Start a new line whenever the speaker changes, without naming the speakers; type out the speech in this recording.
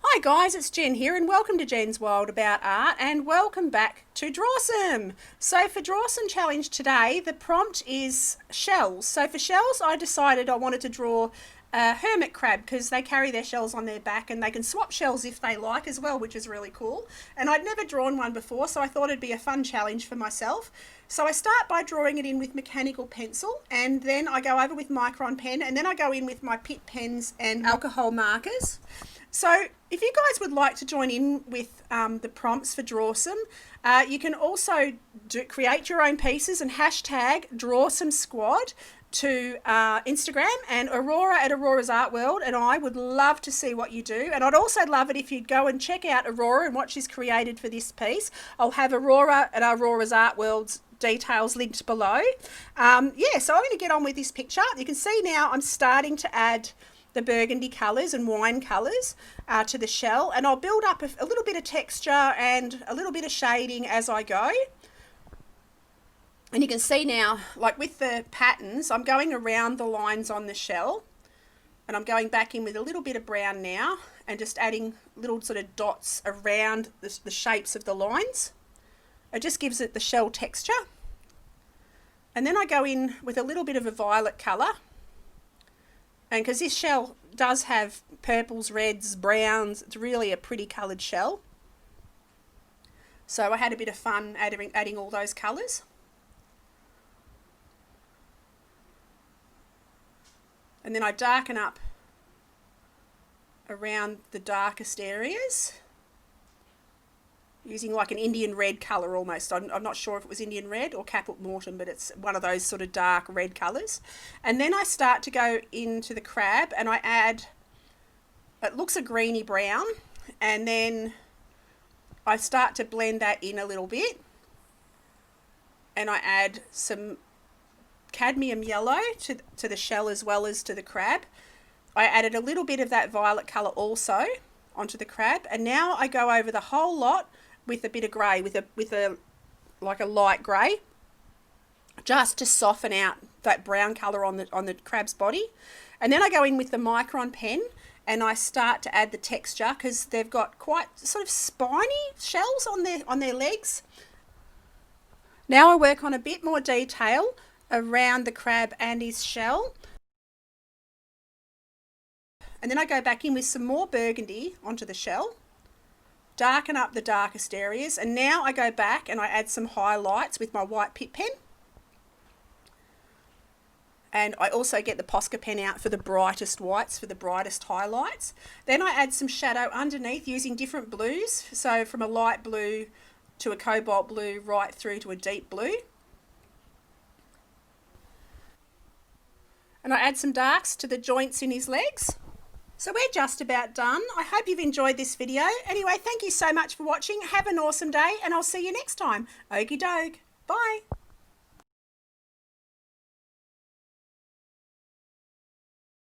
Hi guys, it's Jen here and welcome to Jen's World About Art and welcome back to Drawsome. So for Drawsome Challenge today, the prompt is shells. So for shells, I decided I wanted to draw a hermit crab because they carry their shells on their back and they can swap shells if they like as well, which is really cool. And I'd never drawn one before, so I thought it'd be a fun challenge for myself. So I start by drawing it in with mechanical pencil, and then I go over with micron pen, and then I go in with my Pitt pens and alcohol markers. So if you guys would like to join in with the prompts for Drawsome, you can also create your own pieces and hashtag Drawsome Squad to Instagram, and Aurora at Aurora's Art World, and I would love to see what you do. And I'd also love it if you'd go and check out Aurora and what she's created for this piece. I'll have Aurora at Aurora's Art World's details linked below. So I'm going to get on with this picture. You can see now I'm starting to add the burgundy colours and wine colours to the shell, and I'll build up a little bit of texture and a little bit of shading as I go. And you can see now, like with the patterns, I'm going around the lines on the shell, and I'm going back in with a little bit of brown now and just adding little sort of dots around the shapes of the lines. It just gives it the shell texture. And then I go in with a little bit of a violet colour, and because this shell does have purples, reds, browns, it's really a pretty coloured shell. So I had a bit of fun adding all those colours. And then I darken up around the darkest areas using like an Indian red colour almost. I'm not sure if it was Indian red or caput mortem, but it's one of those sort of dark red colours. And then I start to go into the crab and I add, it looks a greeny brown, and then I start to blend that in a little bit, and I add some cadmium yellow to the shell as well as to the crab. I added a little bit of that violet colour also onto the crab, and now I go over the whole lot with a bit of grey, with a like a light grey, just to soften out that brown colour on the crab's body. And then I go in with the micron pen and I start to add the texture, because they've got quite sort of spiny shells on their legs. Now I work on a bit more detail around the crab and his shell, and then I go back in with some more burgundy onto the shell, darken up the darkest areas, and now I go back and I add some highlights with my white Pitt pen, and I also get the Posca pen out for the brightest whites, for the brightest highlights. Then I add some shadow underneath using different blues, so from a light blue to a cobalt blue right through to a deep blue. And I add some darks to the joints in his legs. So we're just about done. I hope you've enjoyed this video. Anyway, thank you so much for watching. Have an awesome day, and I'll see you next time. Okie doke. Bye.